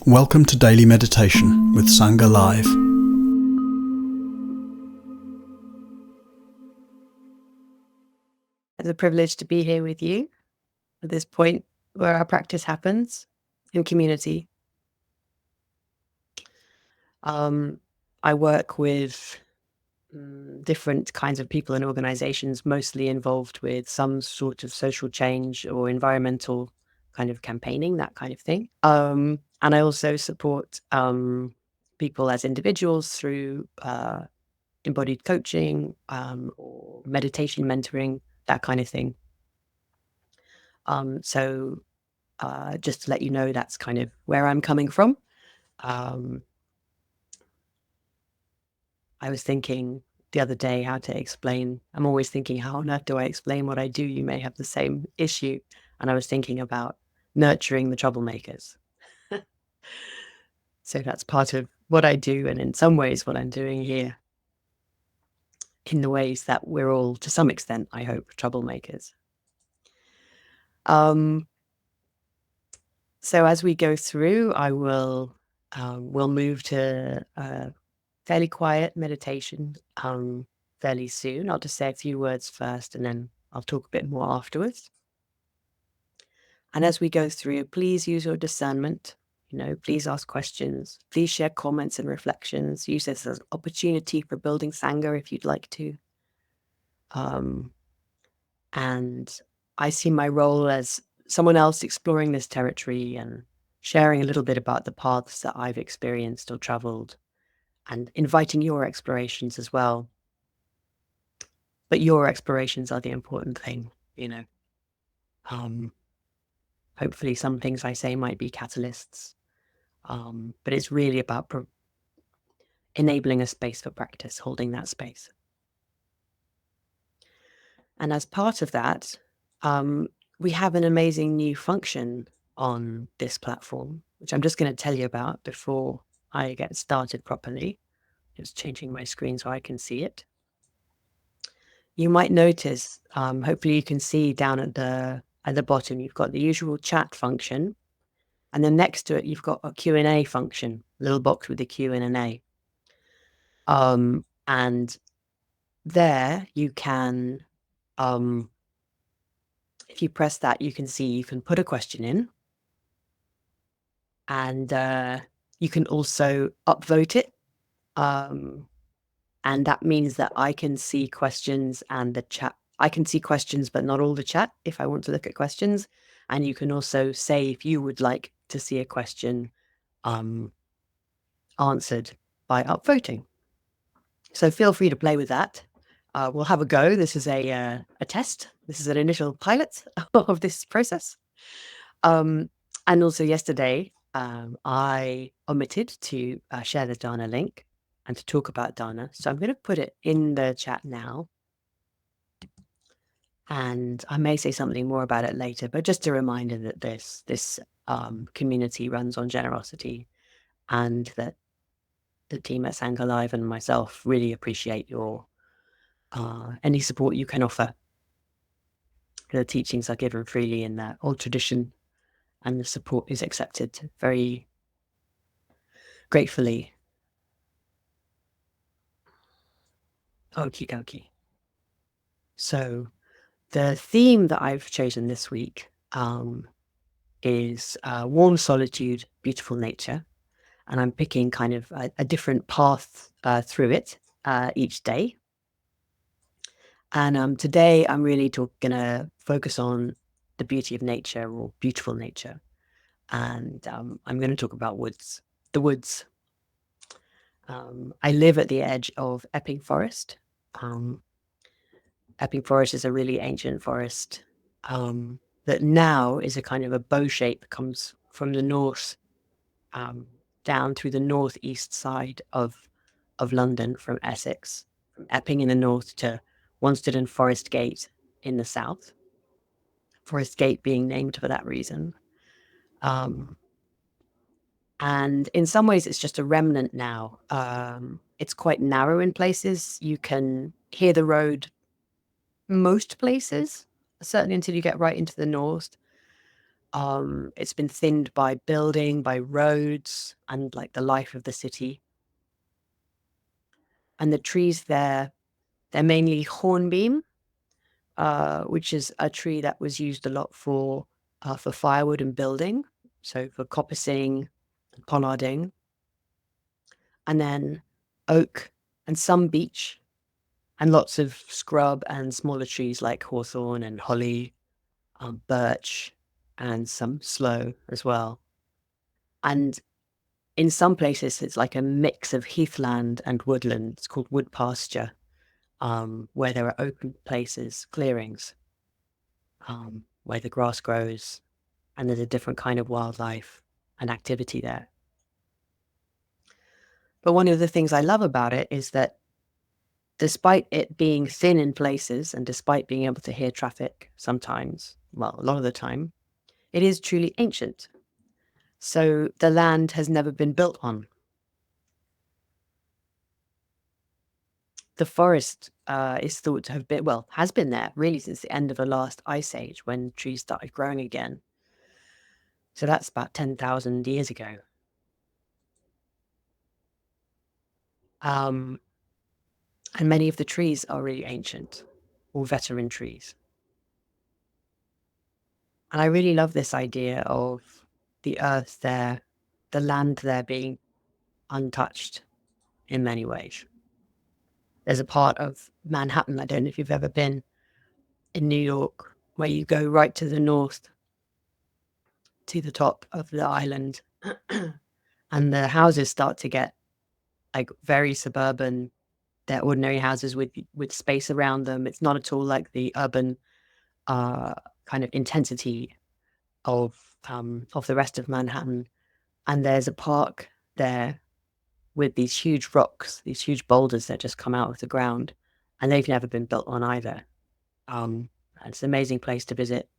Welcome to Daily Meditation with Sangha Live. It's a privilege to be here with you at this point where our practice happens in community. I work with different kinds of people and organizations, mostly involved with some sort of social change or environmental kind of campaigning, that kind of thing. And I also support people as individuals through embodied coaching or meditation mentoring, that kind of thing. So just to let you know, that's kind of where I'm coming from. I was thinking the other day how to explain. I'm always thinking, how on earth do I explain what I do? You may have the same issue. And I was thinking about nurturing the troublemakers. So that's part of what I do, and in some ways what I'm doing here, in the ways that we're all, to some extent, I hope, troublemakers. So as we go through, we'll move to fairly quiet meditation fairly soon. I'll just say a few words first, and then I'll talk a bit more afterwards. And as we go through, please use your discernment. Please ask questions. Please share comments and reflections. Use this as an opportunity for building Sangha if you'd like to. And I see my role as someone else exploring this territory and sharing a little bit about the paths that I've experienced or traveled, and inviting your explorations as well. But your explorations are the important thing, Hopefully some things I say might be catalysts, but it's really about enabling a space for practice, holding that space. And as part of that, we have an amazing new function on this platform, which I'm just going to tell you about before I get started properly. Just changing my screen so I can see it. You might notice, hopefully you can see down at the bottom, you've got the usual chat function, and then next to it, you've got a Q&A function, a little box with the Q and an A. And there you can, if you press that, you can see you can put a question in, and you can also upvote it. And that means that I can see questions and the chat. I can see questions, but not all the chat if I want to look at questions. And you can also say if you would like to see a question answered by upvoting. So feel free to play with that. We'll have a go. This is a test. This is an initial pilot of this process. And also yesterday, I omitted to share the Dharna link and to talk about Dharna. So I'm going to put it in the chat now. And I may say something more about it later, but just a reminder that this community runs on generosity, and that the team at Sangha Live and myself really appreciate your any support you can offer. The teachings are given freely in that old tradition, and the support is accepted very gratefully. Okie dokie. So the theme that I've chosen this week is warm solitude, beautiful nature. And I'm picking kind of a different path through it each day. And today I'm really going to focus on the beauty of nature, or beautiful nature. And I'm going to talk about the woods. I live at the edge of Epping Forest. Epping Forest is a really ancient forest that now is a kind of a bow shape that comes from the north down through the northeast side of London, from Essex, from Epping in the north to Wanstead and Forest Gate in the south. Forest Gate being named for that reason. And in some ways, it's just a remnant now. It's quite narrow in places. You can hear the road most places, certainly until you get right into the north. It's been thinned by building, by roads, and like the life of the city. And the trees there, they're mainly hornbeam, which is a tree that was used a lot for firewood and building, so for coppicing and pollarding, and then oak and some beech, and lots of scrub and smaller trees like hawthorn and holly, birch, and some sloe as well. And in some places, it's like a mix of heathland and woodland. It's called wood pasture, where there are open places, clearings, where the grass grows, and there's a different kind of wildlife and activity there. But one of the things I love about it is that despite it being thin in places and despite being able to hear traffic sometimes, well, a lot of the time, it is truly ancient. So the land has never been built on. The forest is thought to have been, well, has been there really since the end of the last ice age when trees started growing again. So that's about 10,000 years ago. Um, and many of the trees are really ancient or veteran trees. And I really love this idea of the earth there, the land there being untouched in many ways. There's a part of Manhattan, I don't know if you've ever been in New York, where you go right to the north to the top of the island and the houses start to get like very suburban. They're ordinary houses with space around them. It's not at all like the urban kind of intensity of the rest of Manhattan. And there's a park there with these huge rocks, these huge boulders that just come out of the ground, and they've never been built on either. Um, it's an amazing place to visit.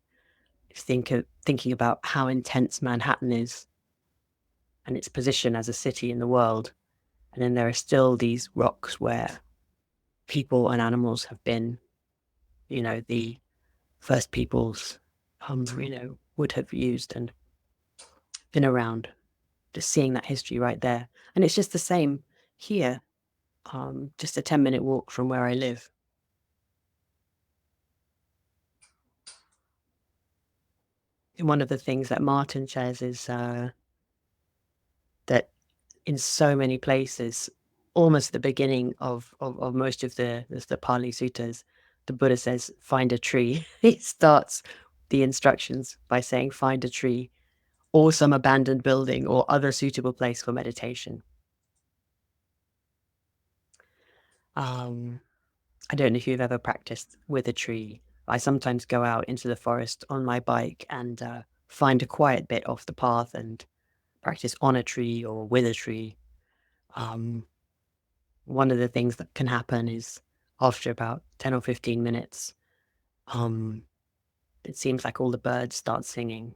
Thinking about how intense Manhattan is and its position as a city in the world, and then there are still these rocks where people and animals have been. The first peoples, would have used and been around. Just seeing that history right there, and it's just the same here. Just a 10-minute walk from where I live. And one of the things that Martin says is that in so many places, almost at the beginning of most of the Pali Suttas, the Buddha says, find a tree. He starts the instructions by saying, find a tree or some abandoned building or other suitable place for meditation. I don't know if you've ever practiced with a tree. I sometimes go out into the forest on my bike and find a quiet bit off the path and practice on a tree or with a tree. Um, One of the things that can happen is after about 10 or 15 minutes, um, it seems like all the birds start singing.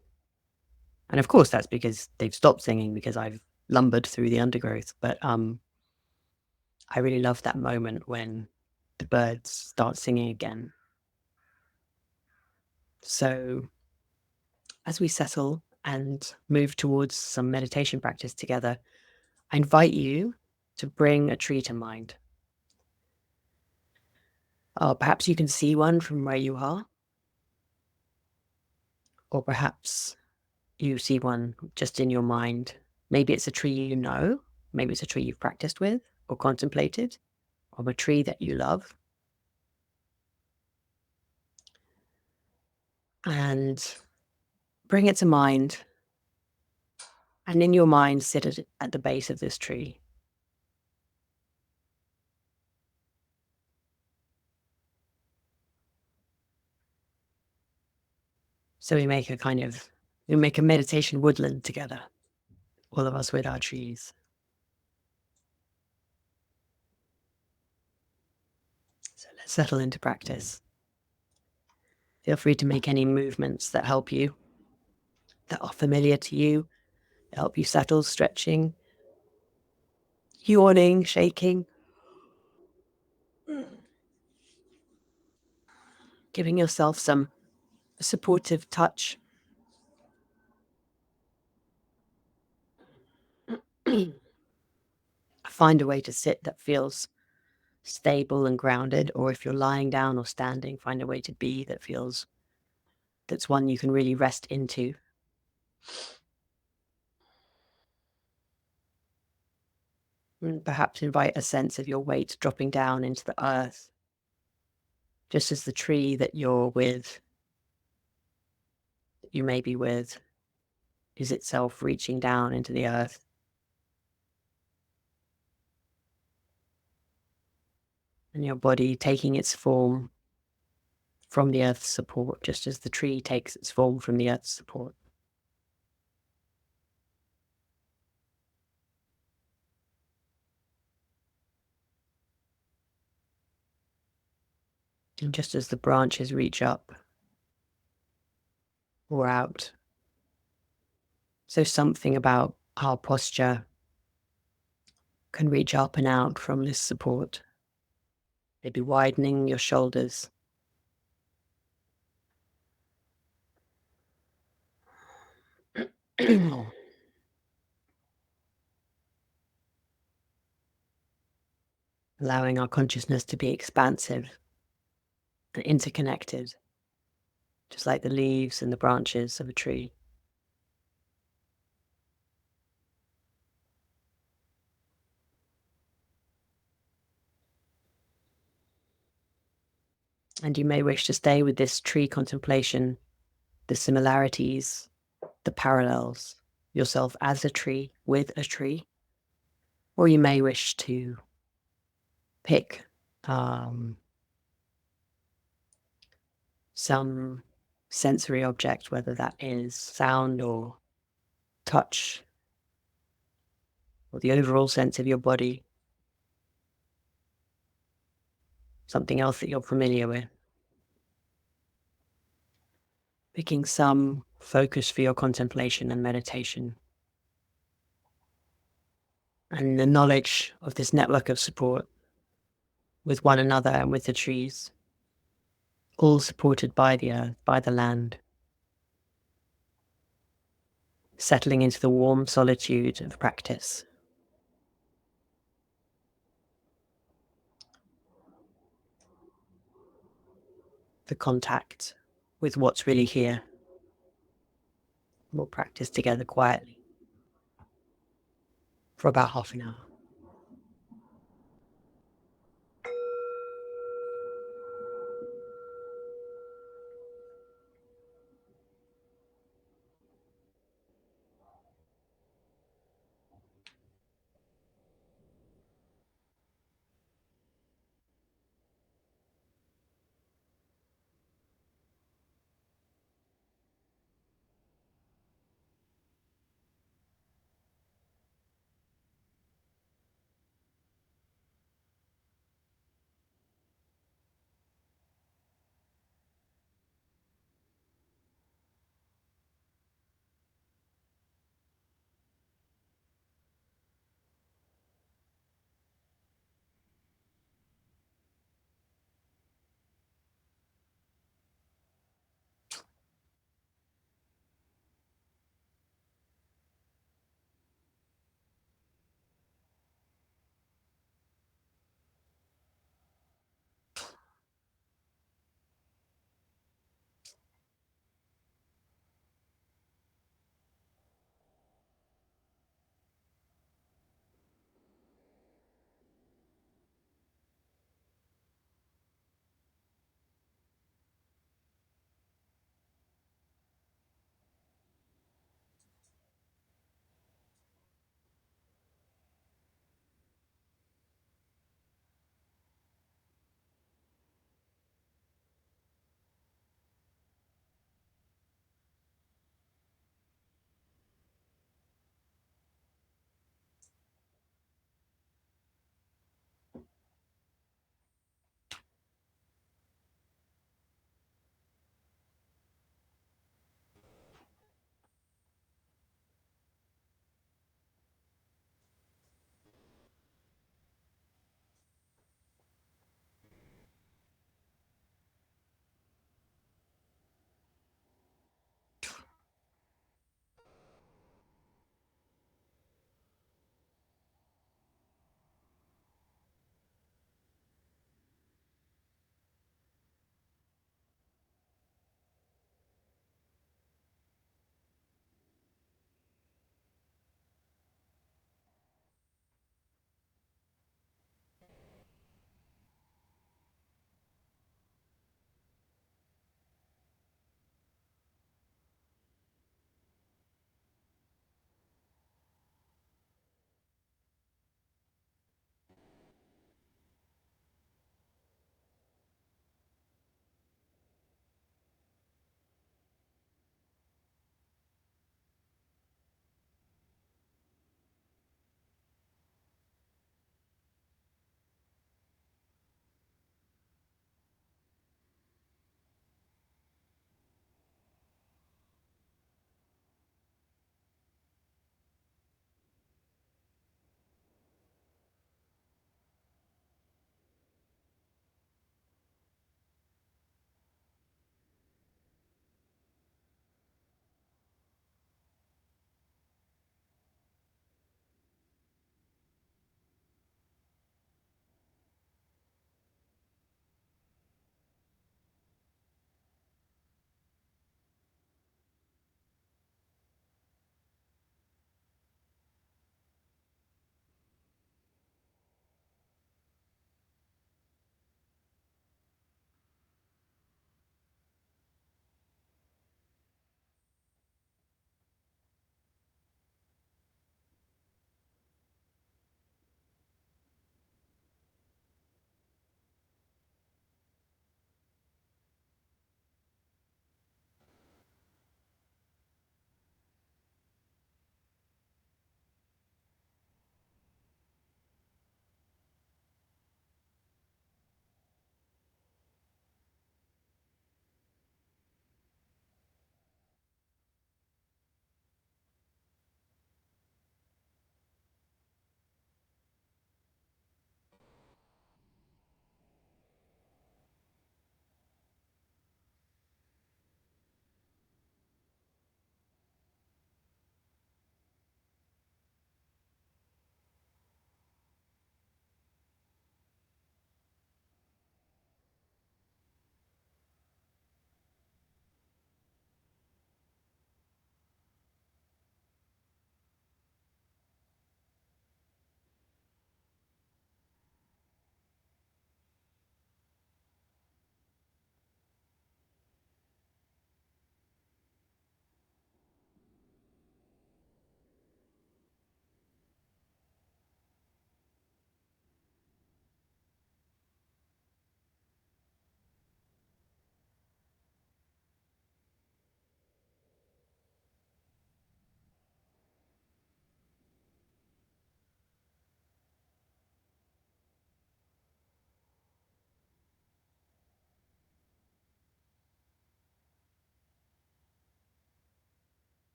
And of course, that's because they've stopped singing because I've lumbered through the undergrowth. But I really love that moment when the birds start singing again. So as we settle and move towards some meditation practice together, I invite you to bring a tree to mind. Perhaps you can see one from where you are, or perhaps you see one just in your mind. Maybe it's a tree you know, maybe it's a tree you've practiced with or contemplated, or a tree that you love. And bring it to mind. And in your mind, sit at the base of this tree. So we make a meditation woodland together, all of us with our trees. So let's settle into practice. Feel free to make any movements that help you, that are familiar to you, that help you settle, stretching, yawning, shaking, giving yourself some supportive touch. Find a way to sit that feels stable and grounded, or if you're lying down or standing, find a way to be that's one you can really rest into. And perhaps invite a sense of your weight dropping down into the earth, just as the tree that you may be with, is itself reaching down into the earth. And your body taking its form from the earth's support, just as the tree takes its form from the earth's support. And just as the branches reach up or out, so something about our posture can reach up and out from this support. Maybe widening your shoulders, allowing our consciousness to be expansive and interconnected, just like the leaves and the branches of a tree. And you may wish to stay with this tree contemplation, the similarities, the parallels, yourself as a tree, with a tree. Or you may wish to pick some sensory object, whether that is sound or touch, or the overall sense of your body, something else that you're familiar with. Picking some focus for your contemplation and meditation. And the knowledge of this network of support with one another and with the trees, all supported by the earth, by the land, settling into the warm solitude of practice. The contact with what's really here. We'll practice together quietly for about half an hour.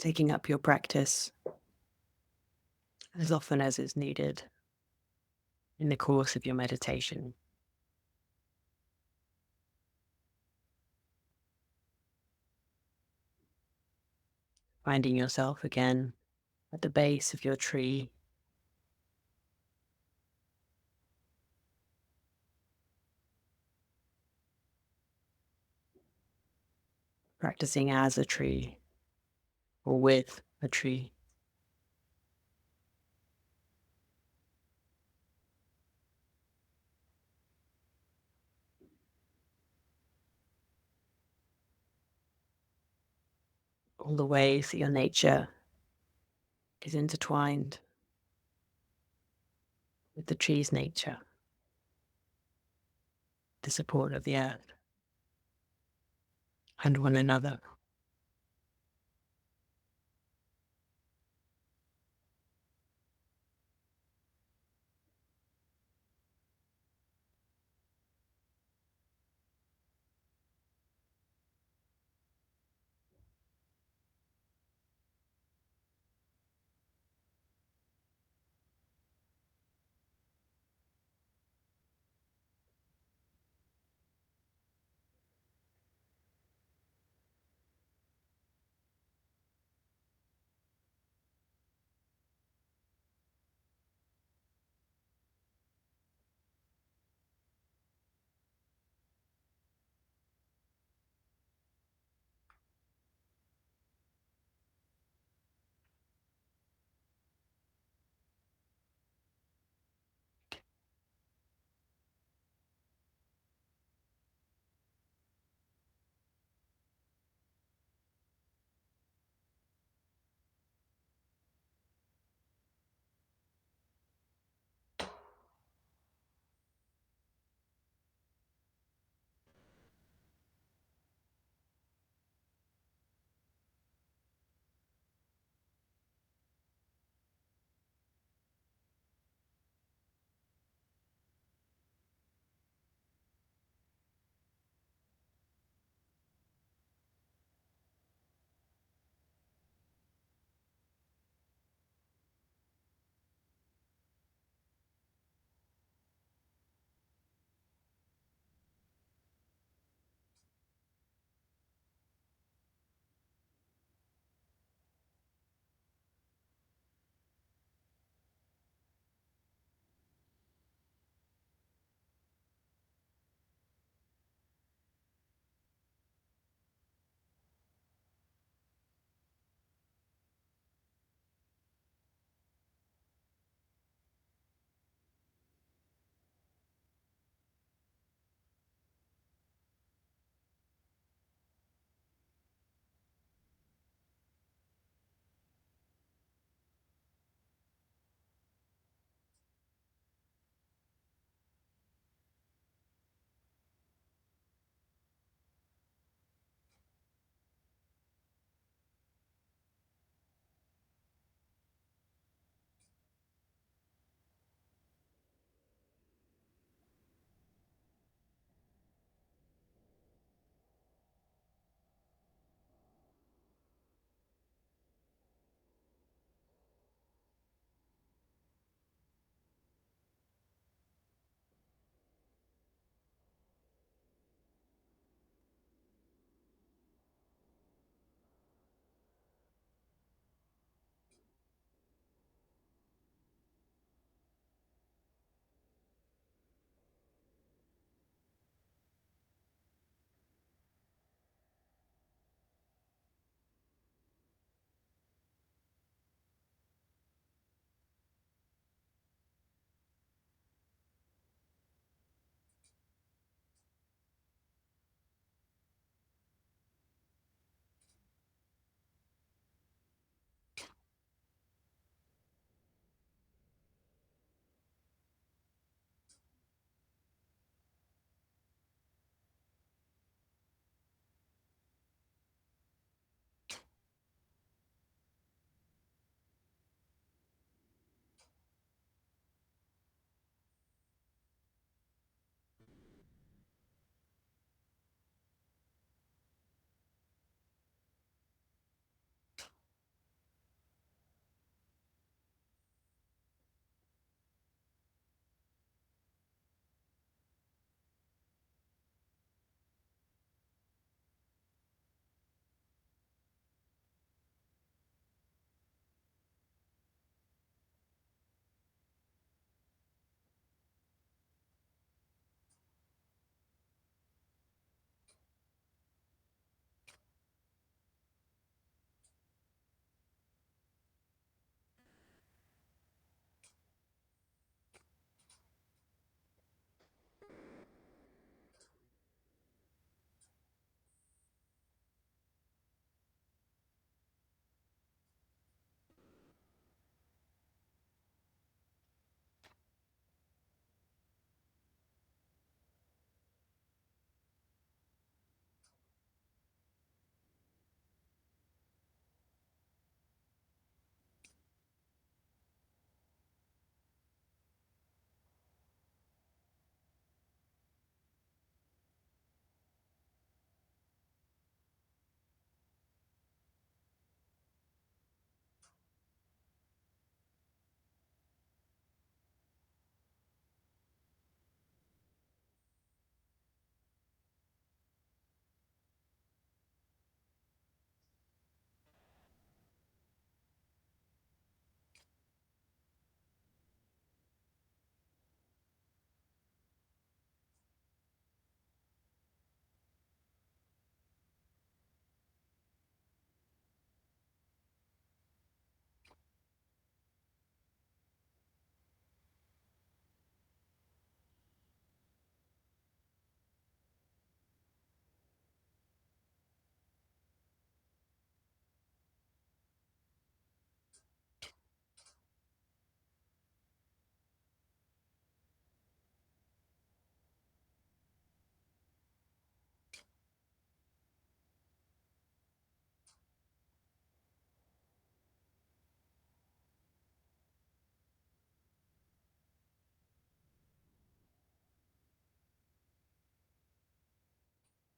taking up your practice as often as is needed in the course of your meditation. Finding yourself again at the base of your tree, practicing as a tree or with a tree. All the ways that your nature is intertwined with the tree's nature, the support of the earth and one another.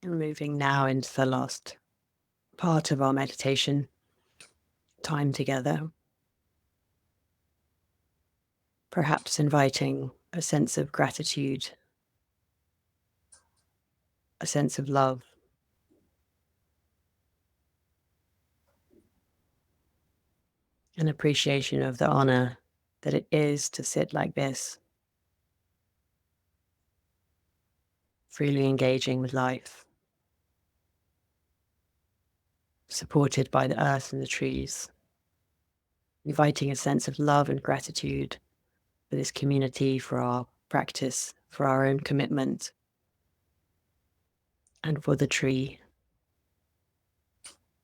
And moving now into the last part of our meditation time together, perhaps inviting a sense of gratitude, a sense of love, an appreciation of the honor that it is to sit like this, freely engaging with life, supported by the earth and the trees, inviting a sense of love and gratitude for this community, for our practice, for our own commitment, and for the tree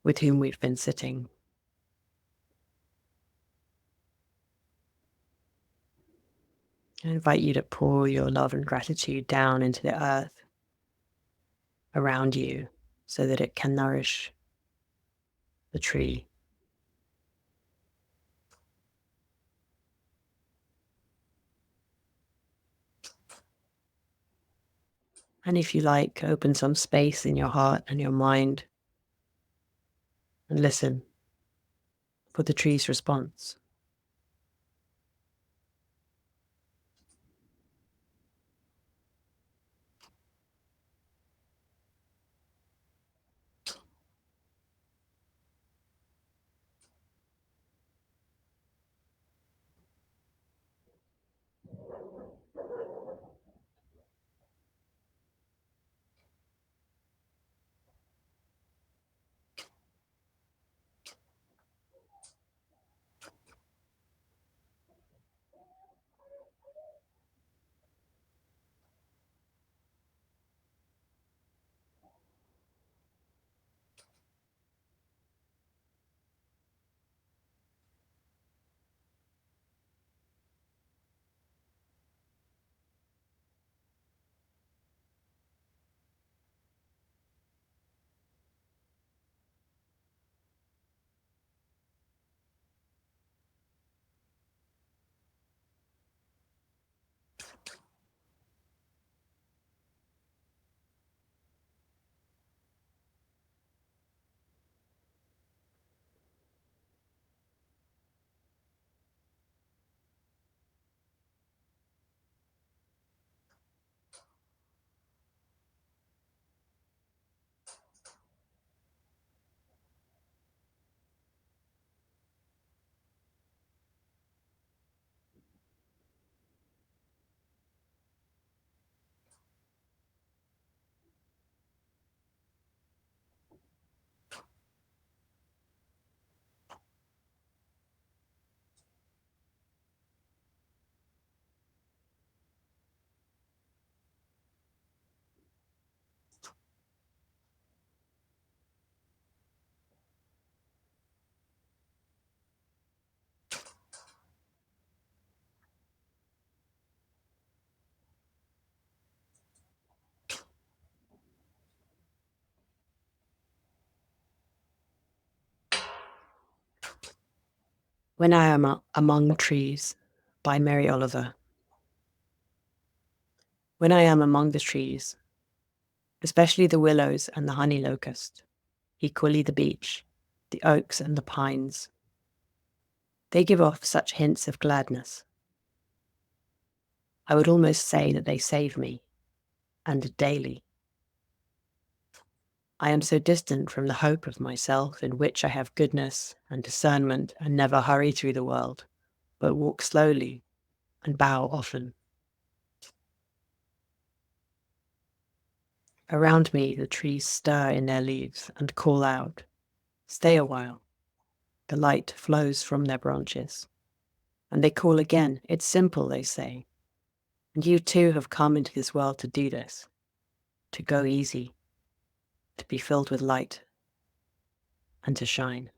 with whom we've been sitting. I invite you to pour your love and gratitude down into the earth around you so that it can nourish the tree. And if you like, open some space in your heart and your mind and listen for the tree's response. When I Am Among Trees by Mary Oliver. When I am among the trees, especially the willows and the honey locust, equally the beech, the oaks and the pines, they give off such hints of gladness. I would almost say that they save me, and daily. I am so distant from the hope of myself in which I have goodness and discernment and never hurry through the world, but walk slowly and bow often. Around me the trees stir in their leaves and call out, "Stay a while." The light flows from their branches. And they call again. It's simple, they say. And you too have come into this world to do this, to go easy, to be filled with light, and to shine.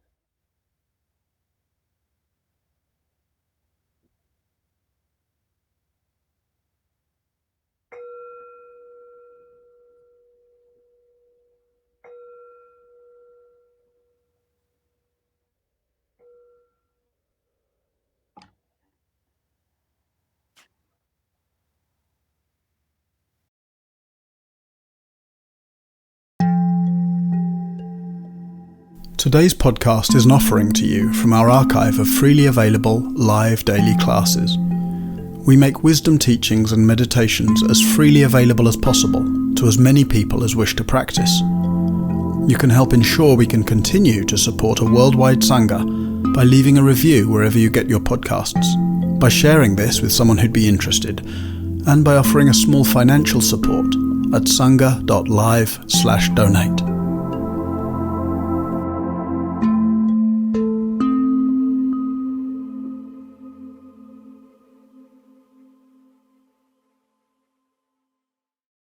Today's podcast is an offering to you from our archive of freely available live daily classes. We make wisdom teachings and meditations as freely available as possible to as many people as wish to practice. You can help ensure we can continue to support a worldwide Sangha by leaving a review wherever you get your podcasts, by sharing this with someone who'd be interested, and by offering a small financial support at sangha.live/donate.